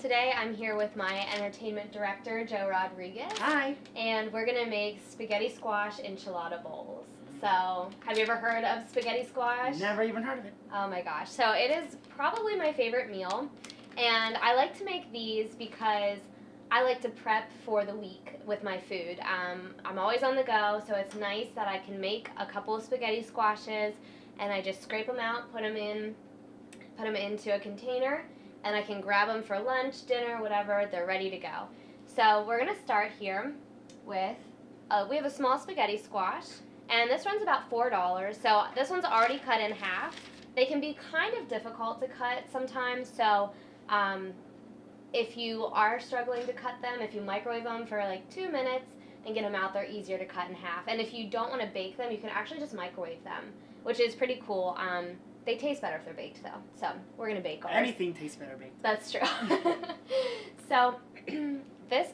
Today I'm here with my entertainment director, Joe Rodriguez. Hi. And we're going to make spaghetti squash enchilada bowls. So, have you ever heard of spaghetti squash? Never even heard of it. Oh my gosh. So, it is probably my favorite meal. And I like to make these because I like to prep for the week with my food. I'm always on the go, so it's nice that I can make a couple of spaghetti squashes and I just scrape them out, put them into a container, and I can grab them for lunch, dinner, whatever. They're ready to go. So we're going to start here with, we have a small spaghetti squash, and this one's about $4. So this one's already cut in half. They can be kind of difficult to cut sometimes, so if you are struggling to cut them, if you microwave them for like 2 minutes and get them out, they're easier to cut in half. And if you don't want to bake them, you can actually just microwave them, which is pretty cool. They taste better if they're baked, though. So we're going to bake ours. Anything tastes better baked. That's true. So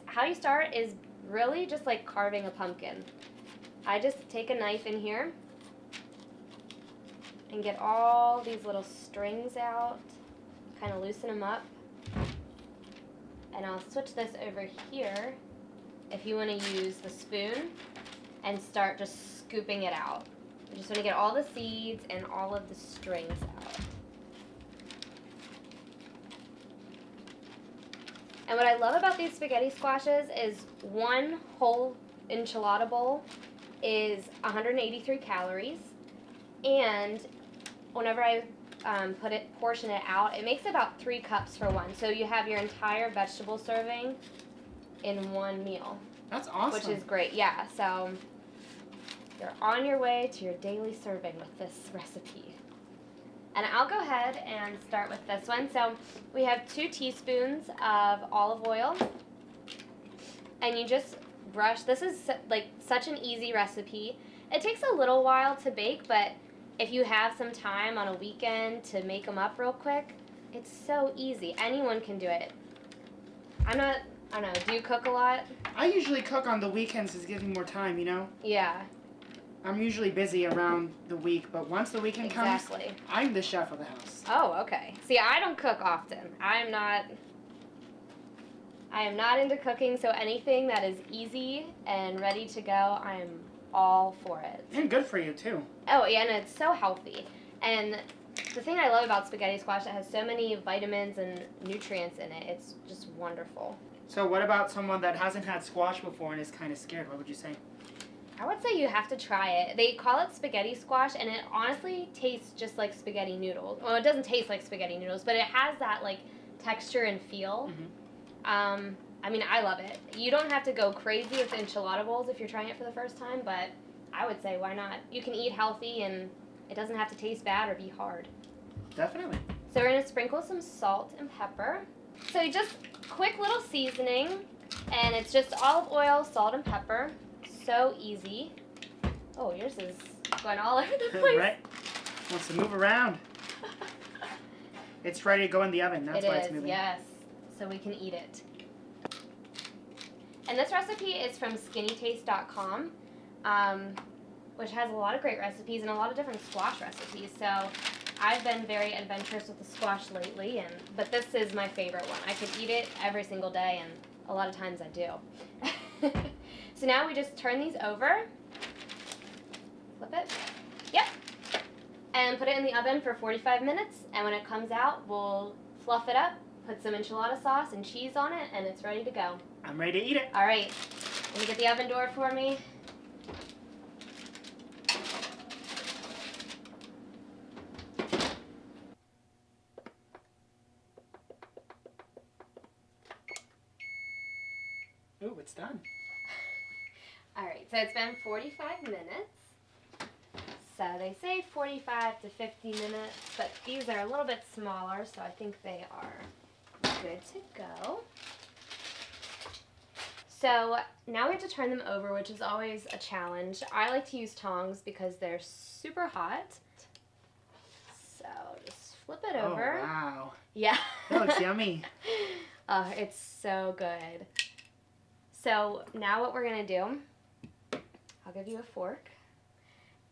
how you start is really just like carving a pumpkin. I just take a knife in here and get all these little strings out, kind of loosen them up. And I'll switch this over here if you want to use the spoon and start just scooping it out. You just want to get all the seeds and all of the strings out. And what I love about these spaghetti squashes is one whole enchilada bowl is 183 calories, and whenever I portion it out, it makes about 3 cups for one. So you have your entire vegetable serving in one meal. That's awesome. Which is great, yeah. So you're on your way to your daily serving with this recipe. And I'll go ahead and start with this one. So we have 2 teaspoons of olive oil. And you just brush. This is like such an easy recipe. It takes a little while to bake, but if you have some time on a weekend to make them up real quick, it's so easy. Anyone can do it. I don't know, do you cook a lot? I usually cook on the weekends to give me more time, you know? Yeah. I'm usually busy around the week, but once the weekend comes, I'm the chef of the house. Oh, okay. See, I don't cook often. I am not into cooking, so anything that is easy and ready to go, I am all for it. And good for you, too. Oh, yeah, and it's so healthy. And the thing I love about spaghetti squash, it has so many vitamins and nutrients in it. It's just wonderful. So what about someone that hasn't had squash before and is kind of scared? What would you say? I would say you have to try it. They call it spaghetti squash, and it honestly tastes just like spaghetti noodles. Well, it doesn't taste like spaghetti noodles, but it has that like texture and feel. Mm-hmm. I mean, I love it. You don't have to go crazy with enchilada bowls if you're trying it for the first time, but I would say why not? You can eat healthy, and it doesn't have to taste bad or be hard. Definitely. So we're going to sprinkle some salt and pepper. So you just quick little seasoning, and it's just olive oil, salt, and pepper. So easy. Oh, yours is going all over the place. Right. Wants to move around. It's ready to go in the oven. That's why it's moving. Yes. So we can eat it. And this recipe is from skinnytaste.com, which has a lot of great recipes and a lot of different squash recipes. So I've been very adventurous with the squash lately, but this is my favorite one. I could eat it every single day, and a lot of times I do. So now we just turn these over, flip it, yep, and put it in the oven for 45 minutes, and when it comes out, we'll fluff it up, put some enchilada sauce and cheese on it, and it's ready to go. I'm ready to eat it. All right, let me get the oven door for me. Ooh, it's done. All right, so it's been 45 minutes. So they say 45 to 50 minutes, but these are a little bit smaller, so I think they are good to go. So now we have to turn them over, which is always a challenge. I like to use tongs because they're super hot. So just flip it over. Oh, wow. Yeah. That looks yummy. Oh, it's so good. So now what we're going to do, I'll give you a fork.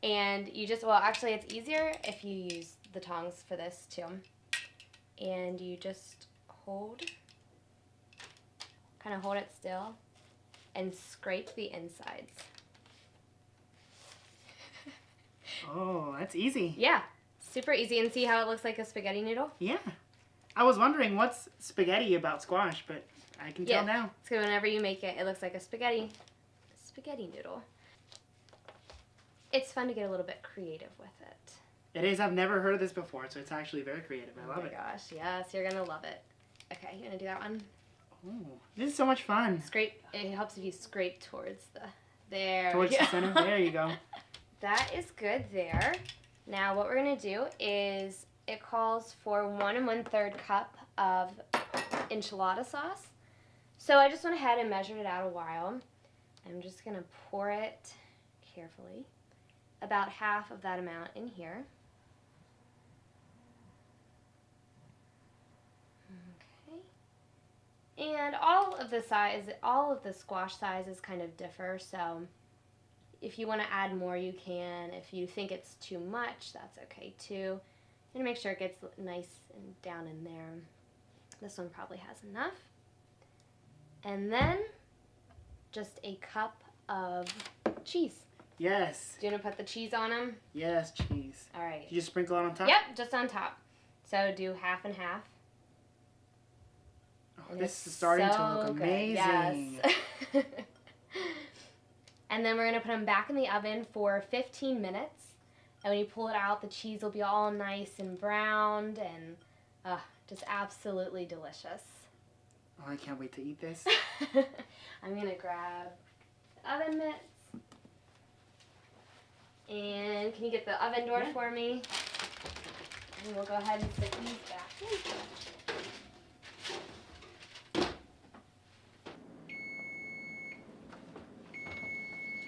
And you just, well, actually it's easier if you use the tongs for this too. And you just hold kind of hold it still, and scrape the insides. Oh, that's easy. Yeah, super easy. And see how it looks like a spaghetti noodle? Yeah. I was wondering what's spaghetti about squash, but I can tell now. So whenever you make it, it looks like a spaghetti noodle. It's fun to get a little bit creative with it. It is. I've never heard of this before, so it's actually very creative. I love it. Oh my gosh, yes, you're gonna love it. Okay, you gonna do that one? Oh, this is so much fun. Scrape. It helps if you scrape towards the Towards the center. There you go. That is good there. Now what we're gonna do is it calls for 1 1/3 cup of enchilada sauce. So I just went ahead and measured it out a while. I'm just gonna pour it carefully, about half of that amount in here. Okay. And all of the squash sizes kind of differ, so if you want to add more, you can. If you think it's too much, that's okay too. And make sure it gets nice and down in there. This one probably has enough. And then just a cup of cheese. Yes. Do you want to put the cheese on them? Yes, cheese. All right. Did you just sprinkle it on top? Yep, just on top. So do half and half. Oh, And this is starting to look good. amazing. Yes. And then we're going to put them back in the oven for 15 minutes. And when you pull it out, the cheese will be all nice and browned and just absolutely delicious. Oh, I can't wait to eat this. I'm going to grab the oven mitts. And can you get the oven door for me? And we'll go ahead and stick these back in.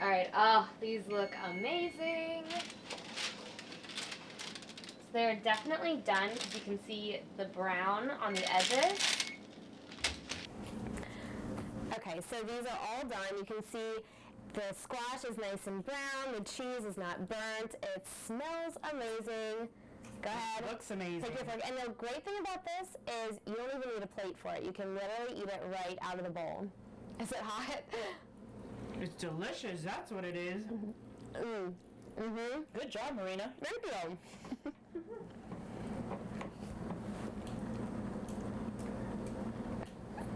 Alright, these look amazing. So they're definitely done because you can see the brown on the edges. Okay, so these are all done. You can see the squash is nice and brown, the cheese is not burnt, it smells amazing. Go ahead. Looks amazing. Take your fork. And the great thing about this is you don't even need a plate for it. You can literally eat it right out of the bowl. Is it hot? It's delicious, that's what it is. Mm-hmm. Good job, Marina. Thank you.